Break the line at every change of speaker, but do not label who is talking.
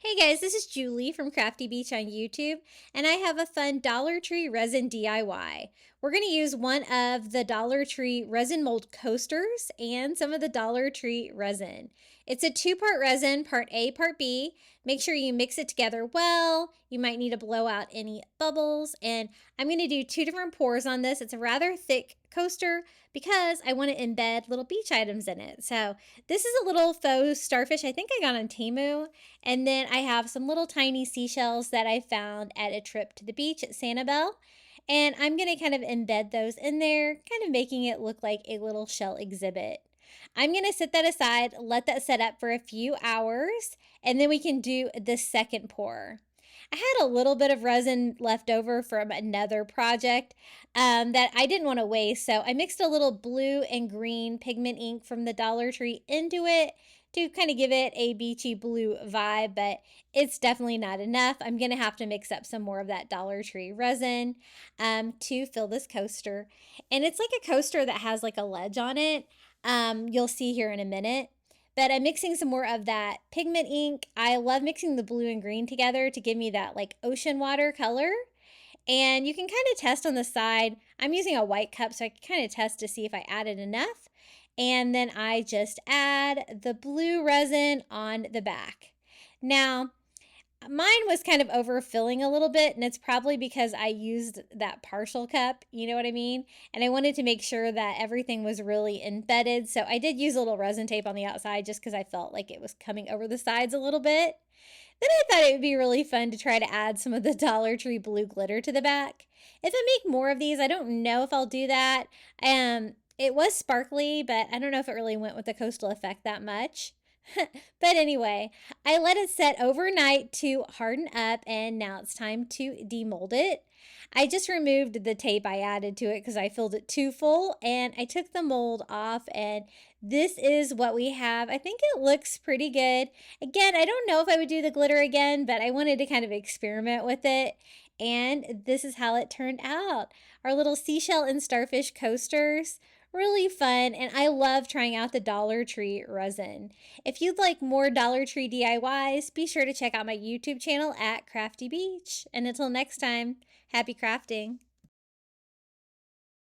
Hey guys, this is Julie from Crafty Beach on YouTube, and I have a fun Dollar Tree resin DIY. We're going to use one of the Dollar Tree resin mold coasters and some of the Dollar Tree resin. It's a two-part resin, part A, part B. Make sure you mix it together well. You might need to blow out any bubbles, and I'm going to do two different pours on this. It's a rather thick coaster because I want to embed little beach items in it. So this is a little faux starfish I think I got on Temu. And then I have some little tiny seashells that I found at a trip to the beach at Sanibel. And I'm going to kind of embed those in there, kind of making it look like a little shell exhibit. I'm going to set that aside, let that set up for a few hours, and then we can do the second pour. I had a little bit of resin left over from another project that I didn't want to waste, so I mixed a little blue and green pigment ink from the Dollar Tree into it to kind of give it a beachy blue vibe, but it's definitely not enough. I'm going to have to mix up some more of that Dollar Tree resin to fill this coaster. And it's like a coaster that has like a ledge on it. You'll see here in a minute. But I'm mixing some more of that pigment ink. I love mixing the blue and green together to give me that like ocean water color. And you can kind of test on the side. I'm using a white cup, so I can kind of test to see if I added enough. And then I just add the blue resin on the back. Now, mine was kind of overfilling a little bit, and it's probably because I used that partial cup, you know what I mean? And I wanted to make sure that everything was really embedded, so I did use a little resin tape on the outside just because I felt like it was coming over the sides a little bit. Then I thought it would be really fun to try to add some of the Dollar Tree blue glitter to the back. If I make more of these, I don't know if I'll do that. It was sparkly, but I don't know if it really went with the coastal effect that much. But anyway, I let it set overnight to harden up, and now it's time to demold it. I just removed the tape I added to it because I filled it too full, and I took the mold off, and this is what we have. I think it looks pretty good. Again, I don't know if I would do the glitter again, but I wanted to kind of experiment with it, and this is how it turned out. Our little seashell and starfish coasters. Really fun, and I love trying out the Dollar Tree resin. If you'd like more Dollar Tree DIYs, be sure to check out my YouTube channel at Crafty Beach. And until next time, happy crafting.